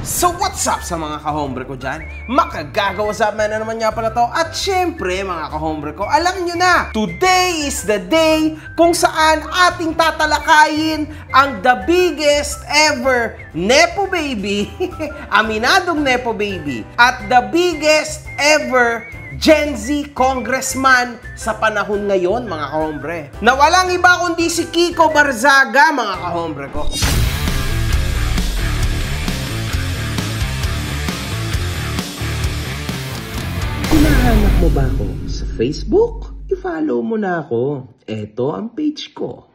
So what's up sa mga kahombre ko dyan? Makagagawas up man na naman nga pala to. At syempre mga kahombre ko, alam nyo na, today is the day kung saan ating tatalakayin ang the biggest ever Nepo Baby, aminadong Nepo Baby, at the biggest ever Gen Z congressman sa panahon ngayon mga kahombre. Na walang iba kundi si Kiko Barzaga mga kahombre ko. Hinahanap mo ba ako sa Facebook? I-follow mo na ako. Ito ang page ko.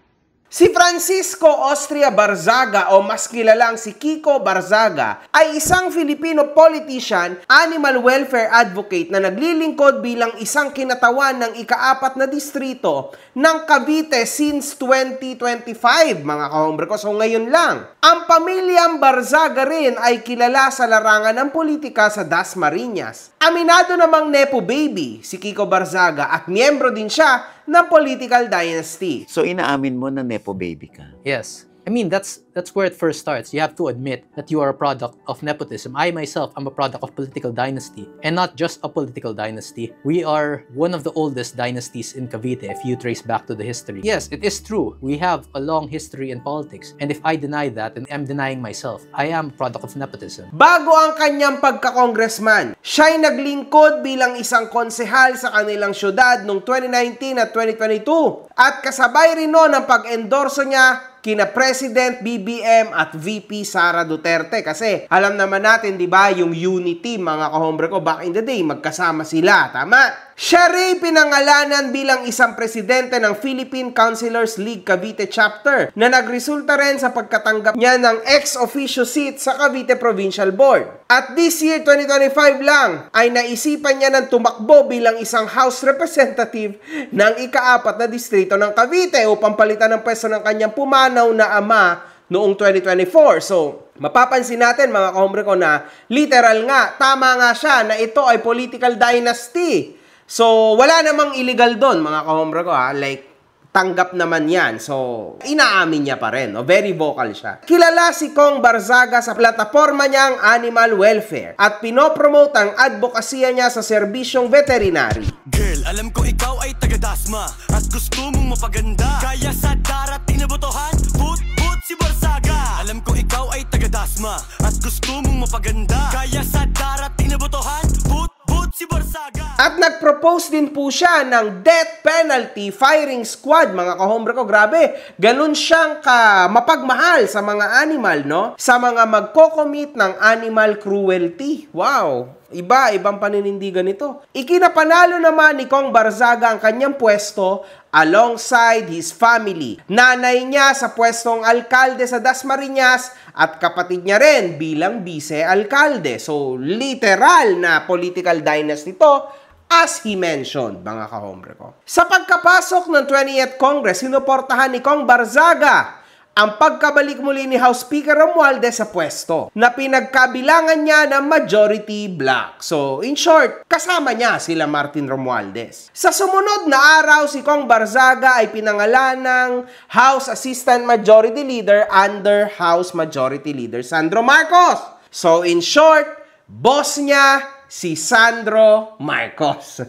Si Francisco Austria Barzaga o mas kilalang si Kiko Barzaga ay isang Filipino politician, animal welfare advocate na naglilingkod bilang isang kinatawan ng ika-4 na distrito ng Cavite since 2025 mga kahombre ko. So ngayon lang. Ang pamilyang Barzaga rin ay kilala sa larangan ng politika sa Dasmariñas. Aminado namang Nepo Baby si Kiko Barzaga at miyembro din siya ng political dynasty. So inaamin mo na Nepo Baby ka? Yes. I mean, that's where it first starts. You have to admit that you are a product of nepotism. I myself am a product of political dynasty. And not just a political dynasty. We are one of the oldest dynasties in Cavite if you trace back to the history. Yes, it is true. We have a long history in politics. And if I deny that, then I'm denying myself. I am a product of nepotism. Bago ang kanyang pagka-congressman, siya'y naglingkod bilang isang konsehal sa kanilang syudad noong 2019 at 2022. At kasabay rin noon ang pag-endorso niya kina President BBM at VP Sara Duterte. Kasi alam naman natin, di ba, yung unity mga kahombre ko, back in the day, magkasama sila. Tama? Siya rin pinangalanan bilang isang presidente ng Philippine Councilors League Cavite Chapter na nagresulta rin sa pagkatanggap niya ng ex-officio seat sa Cavite Provincial Board. At this year, 2025 lang, ay naisipan niya ng tumakbo bilang isang House Representative ng ika-4 na distrito ng Cavite upang palitan ng pwesto ng kanyang pumanaw na ama noong 2024. So, mapapansin natin mga kahombre ko na literal nga, tama nga siya na ito ay political dynasty. So, wala namang illegal doon mga kahombre ko ha. Like, tanggap naman yan. So, inaamin niya pa rin. No? Very vocal siya. Kilala si Kong Barzaga sa plataforma niyang animal welfare at pinopromote ang advokasya niya sa serbisyong veterinary. Girl, alam ko ikaw ay taga-dasma at gusto mong mapaganda. Kaya sa darating na botohan, put si Barzaga. Alam ko ikaw ay taga-dasma at gusto mong mapaganda. Kaya sa darating na botohan, put si Barzaga. At nag-propose din po siya ng death penalty firing squad, mga kahombre ko. Grabe, ganun siyang mapagmahal sa mga animal, no? Sa mga magko-commit ng animal cruelty. Wow! Ibang paninindigan ito. Ikinapanalo naman ni Kong Barzaga ang kanyang pwesto alongside his family. Nanay niya sa pwestong alkalde sa Dasmariñas at kapatid niya rin bilang vice-alkalde. So, literal na political dynasty to, as he mentioned, mga kahombre ko. Sa pagkapasok ng 20th Congress, sinuportahan ni Kong Barzaga ang pagkabalik muli ni House Speaker Romualdez sa pwesto na pinagkabilangan niya ng majority black. So, in short, kasama niya sila Martin Romualdez. Sa sumunod na araw, si Kong Barzaga ay pinangalan ng House Assistant Majority Leader under House Majority Leader Sandro Marcos. So, in short, boss niya si Sandro Marcos.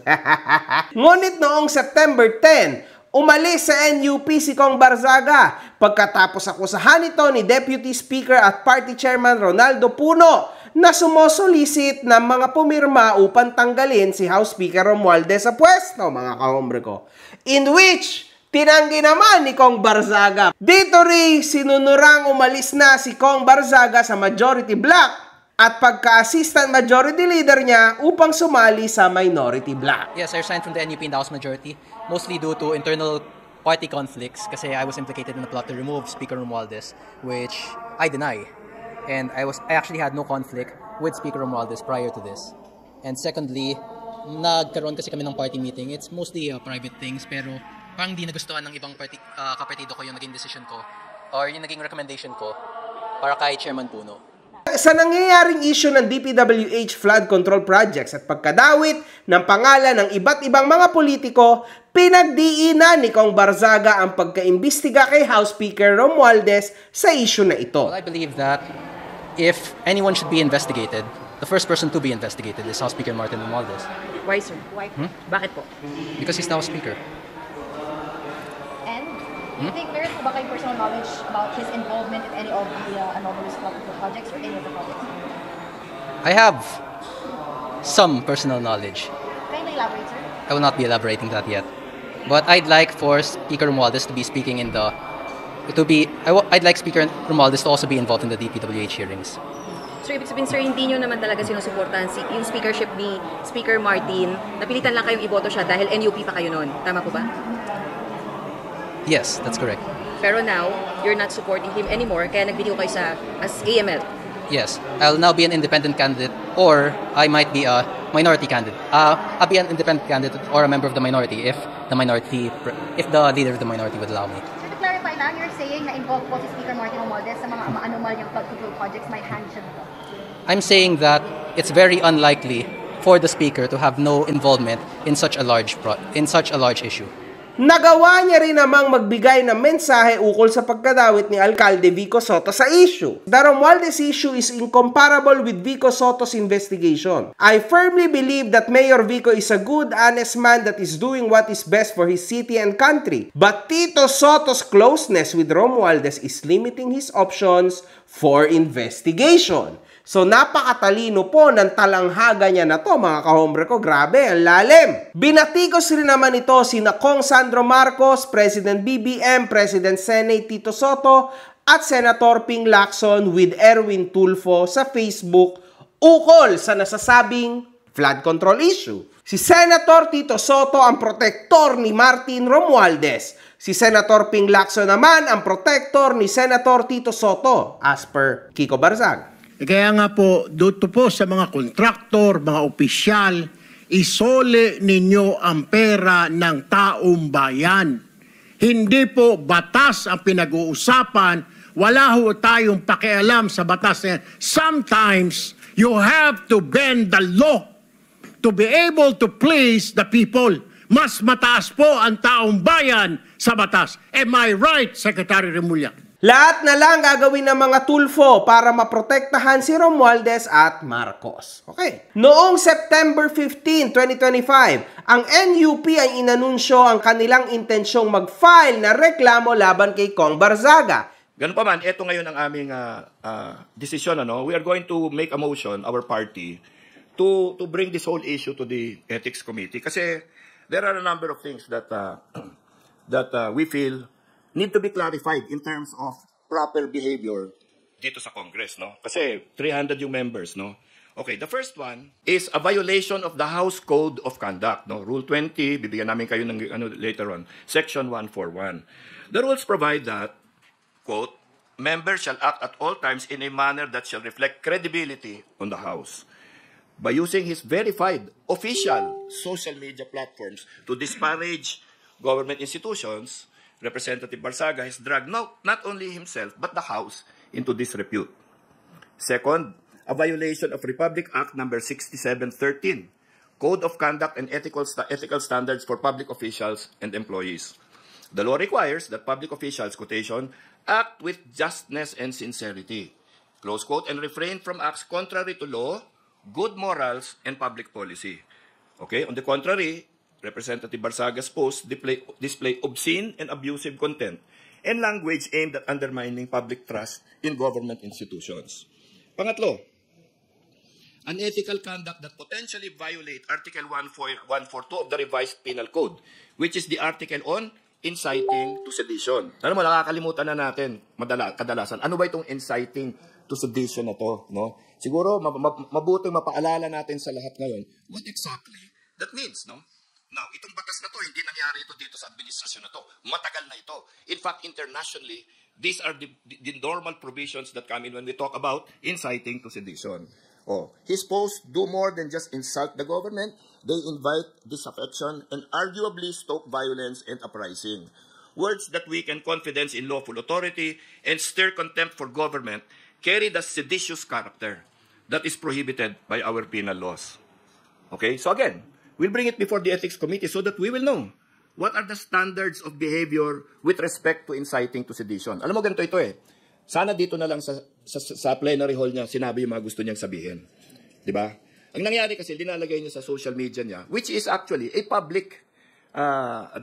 Ngunit noong September 10, umalis sa NUP si Kong Barzaga pagkatapos akusahan ito ni Deputy Speaker at Party Chairman Ronaldo Puno na sumosolicit ng mga pumirma upang tanggalin si House Speaker Romualdez sa pwesto, mga kahombre ko. In which, tinanggi naman ni Kong Barzaga. Dito rin, sinunurang umalis na si Kong Barzaga sa Majority Black at pagka-assistant majority leader niya upang sumali sa minority black. Yes, I resigned from the NUP in the House Majority, mostly due to internal party conflicts kasi I was implicated in a plot to remove Speaker Romualdez, which I deny. And I actually had no conflict with Speaker Romualdez prior to this. And secondly, nagkaroon kasi kami ng party meeting. It's mostly private things, pero parang di nagustuhan ng ibang kapartido ko yung naging decision ko or yung naging recommendation ko para kay Chairman Puno. Sa nangyayaring issue ng DPWH flood control projects at pagkadawit ng pangalan ng iba't ibang mga politiko, pinagdiinan ni Kong Barzaga ang pagkaimbestiga kay House Speaker Romualdez sa issue na ito. Well, I believe that if anyone should be investigated, the first person to be investigated is House Speaker Martin Romualdez. Why, sir? Why? Bakit po? Because he's now a speaker. And do you think meron po ba kayong personal knowledge about his involvement in any of the anomalous projects or any of the projects? I have some personal knowledge. Can you elaborate, sir? I will not be elaborating that yet. But I'd like for Speaker Romualdez to be speaking in the... I'd like Speaker Romualdez to also be involved in the DPWH hearings. So, ibig sabihin, sir, hindi nyo naman talaga sinusuportahan yung speakership ni Speaker Martin. Napilitan lang kayong iboto siya dahil NUP pa kayo noon. Tama po ba? Yes, that's correct. Pero now, you're not supporting him anymore, kaya nagbitiw kayo as AML. Yes, I'll now be an independent candidate, or I might be a minority candidate. I'll be an independent candidate or a member of the minority if the leader of the minority would allow me. Sir, to clarify lang, you're saying na involved po si Speaker Martin Romualdez sa mga anomal niyang flood control projects, may hand siya dito? I'm saying that it's very unlikely for the speaker to have no involvement in such a large issue. Nagawa niya rin namang magbigay ng mensahe ukol sa pagkadawit ni Alcalde Vico Sotto sa issue. The Romualdez issue is incomparable with Vico Sotto's investigation. I firmly believe that Mayor Vico is a good, honest man that is doing what is best for his city and country. But Tito Sotto's closeness with Romualdez is limiting his options for investigation. So napakatalino po ng talanghaga niya na to, mga kahombre ko. Grabe, ang lalim. Binatikos rin naman ito sina Kong Sandro Marcos, President BBM, President Senate Tito Sotto, at Senator Ping Lacson with Erwin Tulfo sa Facebook ukol sa nasasabing flood control issue. Si Senator Tito Sotto ang protektor ni Martin Romualdez. Si Senator Ping Lacson naman ang protektor ni Senator Tito Sotto as per Kiko Barzag. Kaya nga po, dito po sa mga kontraktor, mga opisyal, isole ninyo ang pera ng taong bayan. Hindi po batas ang pinag-uusapan. Wala ho tayong pakialam sa batas na yan. Sometimes, you have to bend the law to be able to please the people. Mas mataas po ang taong bayan sa batas. Am I right, Secretary Remulla? Lahat na lang gagawin ng mga Tulfo para maprotektahan si Romualdez at Marcos. Okay. Noong September 15, 2025, ang NUP ay inanunsyo ang kanilang intensyong mag-file na reklamo laban kay Kong Barzaga. Ganun pa man, ito ngayon ang aming desisyon. We are going to make a motion, our party, to bring this whole issue to the Ethics Committee. Kasi there are a number of things that we feel need to be clarified in terms of proper behavior dito sa Congress, no? Kasi 300 yung members, no? Okay, the first one is a violation of the House Code of Conduct, no? Rule 20, bibigyan namin kayo ng later on, Section 141. The rules provide that, quote, members shall act at all times in a manner that shall reflect credibility on the House by using his verified official social media platforms to disparage government institutions. Representative Barzaga has dragged not only himself but the House into disrepute. Second, a violation of Republic Act No. 6713, Code of Conduct and Ethical Standards for Public Officials and Employees. The law requires that public officials, quotation, act with justness and sincerity, close quote, and refrain from acts contrary to law, good morals, and public policy. Okay, on the contrary, Representative Barzaga's posts display obscene and abusive content and language aimed at undermining public trust in government institutions. Pangatlo, unethical conduct that potentially violate Article 142 of the Revised Penal Code, which is the article on inciting to sedition. Alam mo, nakakalimutan na natin kadalasan. Ano ba itong inciting to sedition na to? No? Siguro, mabuting mapaalala natin sa lahat ngayon what exactly that means, no? Now, itong batas na to, hindi nangyari ito dito sa administrasyon na to. Matagal na ito. In fact, internationally, these are the normal provisions that come in when we talk about inciting to sedition. His posts do more than just insult the government. They invite disaffection and arguably stoke violence and uprising. Words that weaken confidence in lawful authority and stir contempt for government carry the seditious character that is prohibited by our penal laws. Okay, so again, we'll bring it before the Ethics Committee so that we will know what are the standards of behavior with respect to inciting to sedition. Alam mo, ganito ito eh. Sana dito na lang sa sa plenary hall niya, sinabi yung mga gusto niyang sabihin. Di ba? Ang nangyari kasi, linalagay niya sa social media niya, which is actually a public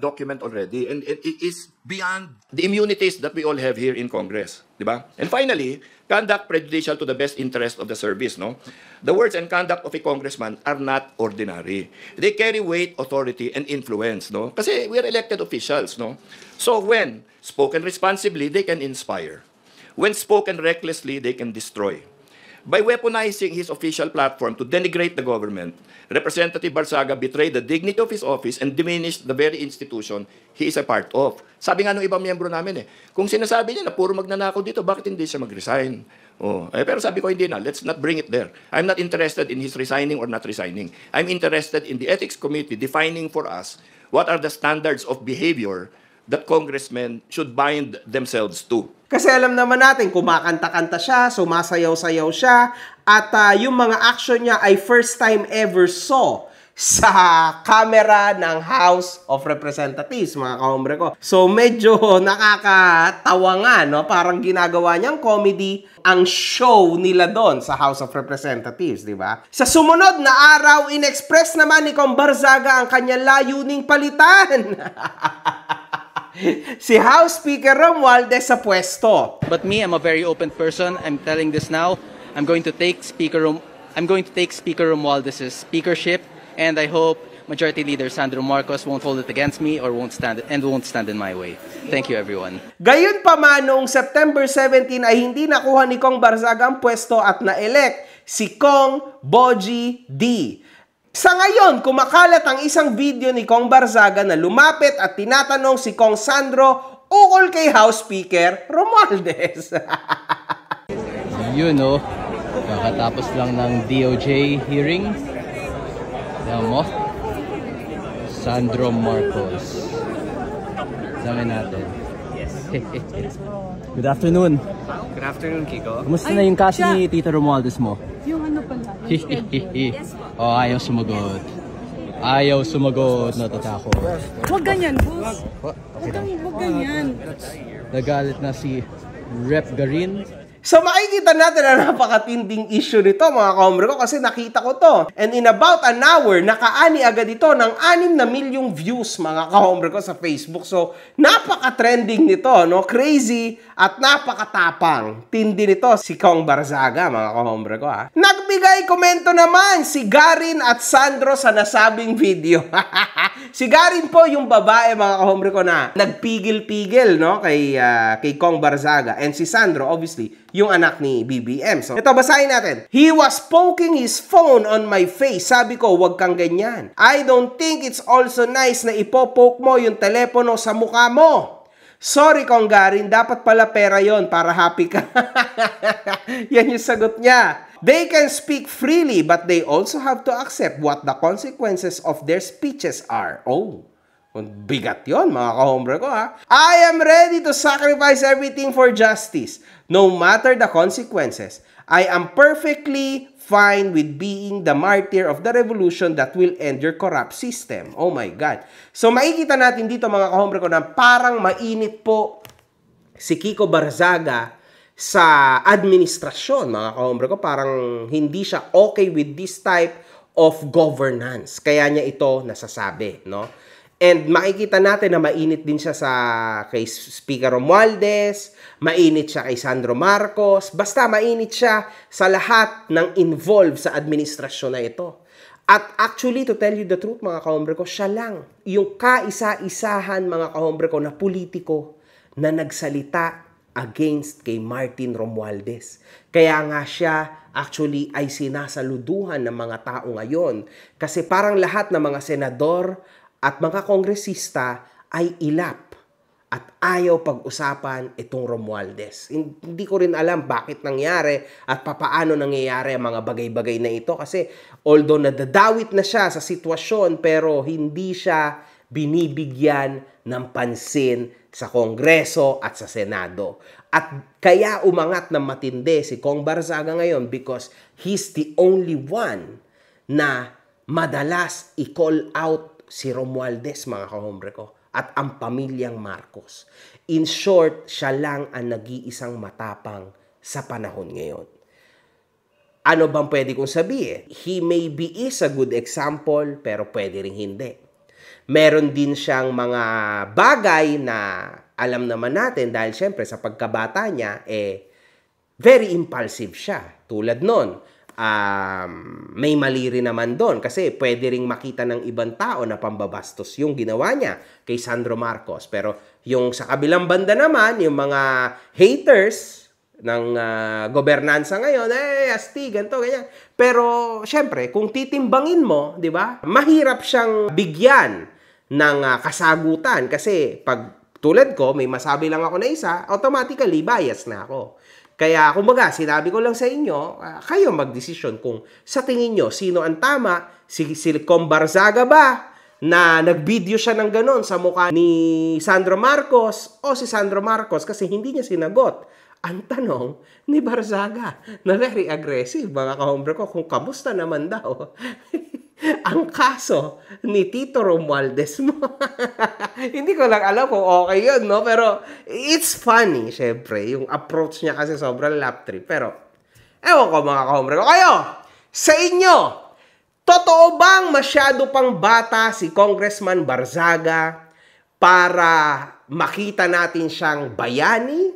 document already, and it is beyond the immunities that we all have here in Congress, di ba? And finally, conduct prejudicial to the best interest of the service, no? The words and conduct of a congressman are not ordinary. They carry weight, authority, and influence, no? Kasi we are elected officials, no? So when spoken responsibly, they can inspire. When spoken recklessly, they can destroy. By weaponizing his official platform to denigrate the government, Representative Barzaga betrayed the dignity of his office and diminished the very institution he is a part of. Sabi nga ng ibang miyembro namin kung sinasabi niya na puro magnanakaw dito, bakit hindi siya mag-resign? Pero sabi ko hindi na, let's not bring it there. I'm not interested in his resigning or not resigning. I'm interested in the Ethics Committee defining for us what are the standards of behavior that congressmen should bind themselves to. Kasi alam naman natin, kumakanta-kanta siya, sumasayaw-sayaw siya, at yung mga action niya ay first time ever saw sa camera ng House of Representatives, mga kahombre ko. So medyo nakakatawa nga, no? Parang ginagawa niyang comedy ang show nila doon sa House of Representatives, di ba? Sa sumunod na araw, in-express naman ni Kong Barzaga ang kanyang layuning palitan si House Speaker Romualdez sa pwesto. But me, I'm a very open person. I'm telling this now. I'm going to take Speaker Romualdez's speakership, and I hope Majority Leader Sandro Marcos won't hold it against me or won't stand in my way. Thank you, everyone. Gayon pa man, noong September 17 ay hindi nakuha ni Kong Barzaga ang pwesto at na-elect si Kong Boji D. Sa ngayon, kumakalat ang isang video ni Kong Barzaga na lumapit at tinatanong si Kong Sandro ukol kay House Speaker Romualdez. You know, kakatapos lang ng DOJ hearing. Alam mo, Sandro Marcos. Sabi natin. Good afternoon. Good afternoon, Kiko. Kumusta na yung kaso ni Tito Romualdez mo? Yung ano pala? Yes. Oh, ayaw sumagot. Ayaw sumagot, natatakot. Huwag ganyan, boss. Huwag ganyan. Nagalit na si Rep Garin. So makikita natin na napakatinding issue nito, mga kahombre ko, kasi nakita ko to. And in about an hour, nakaani agad ito ng 6 na milyong views, mga kahombre ko, sa Facebook. So napaka-trending nito, no? Crazy at napakatapang. Tindi nito si Kong Barzaga, mga kahombre ko, ha? Nagbigay komento naman si Garin at Sandro sa nasabing video. Si Garin po yung babae, mga kahombre ko, na nagpigil-pigil, no? Kay Kong Barzaga. And si Sandro, obviously, yung anak ni BBM. So, ito, basahin natin. He was poking his phone on my face. Sabi ko, wag kang ganyan. I don't think it's also nice na ipopoke mo yung telepono sa mukha mo. Sorry, Kong Garin. Dapat pala pera yon para happy ka. Yan yung sagot niya. They can speak freely, but they also have to accept what the consequences of their speeches are. Oh, bigat yon, mga kahombre ko, ha. I am ready to sacrifice everything for justice, no matter the consequences. I am perfectly fine with being the martyr of the revolution that will end your corrupt system. Oh my God. So makikita natin dito, mga kahombre ko, na parang mainit po si Kiko Barzaga sa administrasyon, mga kahombre ko. Parang hindi siya okay with this type of governance. Kaya niya ito nasasabi, no? And makikita natin na mainit din siya kay Speaker Romualdez, mainit siya kay Sandro Marcos, basta mainit siya sa lahat ng involved sa administrasyon na ito. At actually, to tell you the truth, mga kahombre ko, siya lang yung kaisa-isahan, mga kahombre ko, na politiko na nagsalita against kay Martin Romualdez. Kaya nga siya actually ay sinasaluduhan ng mga tao ngayon. Kasi parang lahat ng mga senador at mga kongresista ay ilap at ayaw pag-usapan itong Romualdez. Hindi ko rin alam bakit nangyari at papaano nangyayari ang mga bagay-bagay na ito. Kasi although nadadawit na siya sa sitwasyon, pero hindi siya binibigyan ng pansin sa Kongreso at sa Senado. At kaya umangat ng matindi si Kong Barzaga ngayon because he's the only one na madalas i-call out si Romualdez, mga kahombre ko, at ang pamilyang Marcos. In short, siya lang ang nag-iisang matapang sa panahon ngayon. Ano bang pwede kong sabihin? He maybe is a good example, pero pwede rin hindi. Meron din siyang mga bagay na alam naman natin dahil syempre sa pagkabata niya, very impulsive siya. Tulad nun, may mali rin naman doon kasi pwede ring makita ng ibang tao na pambabastos yung ginawa niya kay Sandro Marcos. Pero yung sa kabilang banda naman, yung mga haters ng gobernansa ngayon, astig, ganito, ganyan. Pero, syempre, kung titimbangin mo, di ba, mahirap siyang bigyan ng kasagutan. Kasi, pag tulad ko, may masabi lang ako na isa, automatically, bias na ako. Kaya, kumbaga, sinabi ko lang sa inyo, kayo magdesisyon kung sa tingin nyo, sino ang tama, si Com Barzaga ba, na nag-video siya ng ganon sa mukha ni Sandro Marcos, o si Sandro Marcos kasi hindi niya sinagot ang tanong ni Barzaga na very aggressive, mga kahombre ko, kung kamusta naman daw ang kaso ni Tito Romualdez mo. Hindi ko lang alam kung okay yun, no? Pero it's funny, syempre. Yung approach niya kasi sobrang lap trip. Pero, ewan ko mga kahombre ko. Kayo, sa inyo, totoo bang masyado pang bata si Congressman Barzaga para makita natin siyang bayani?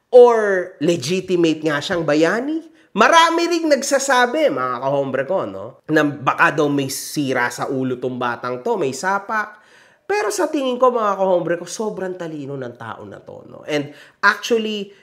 Or legitimate nga siyang bayani? Marami ring nagsasabi, mga kahombre ko, no? Na baka daw may sira sa ulo tong batang to, may sapak. Pero sa tingin ko, mga kahombre ko, sobrang talino ng tao na to, no? And actually,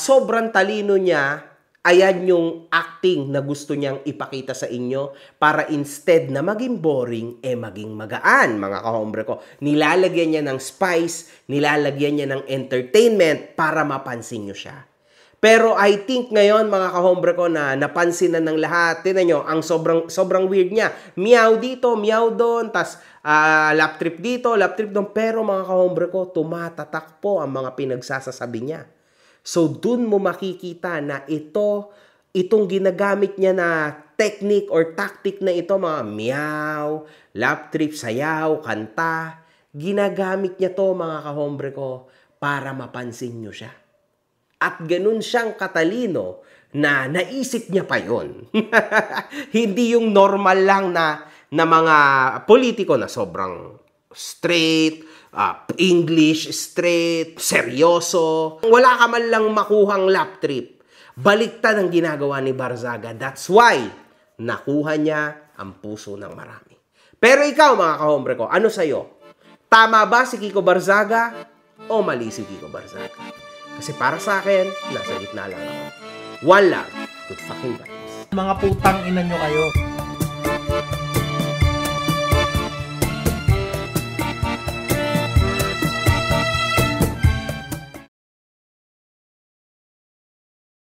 sobrang talino niya, ayan yung acting na gusto niyang ipakita sa inyo para instead na maging boring, maging magaan, mga kahombre ko. Nilalagyan niya ng spice, nilalagyan niya ng entertainment para mapansin niyo siya. Pero I think ngayon, mga kahombre ko, na napansin na ng lahat. Tingnan nyo, ang sobrang weird niya. Meow dito, meow doon, tas lap trip dito, lap trip doon. Pero mga kahombre ko, tumatatak po ang mga pinagsasasabi niya. So, dun mo makikita na itong ginagamit niya na technique or tactic na ito, mga meow, lap trip, sayaw, kanta, ginagamit niya to, mga kahombre ko, para mapansin nyo siya. At ganun siyang katalino na naisip niya pa yun. Hindi yung normal lang na mga politiko na sobrang straight, English straight, seryoso. Wala ka man lang makuhang lap trip. Baliktad ang ginagawa ni Barzaga. That's why nakuha niya ang puso ng marami. Pero ikaw, mga kahombre ko, ano sa'yo? Tama ba si Kiko Barzaga o mali si Kiko Barzaga? Kasi para sa akin, nasa gitna lang ako. One love, good fucking vibes. Mga putang ina nyo kayo.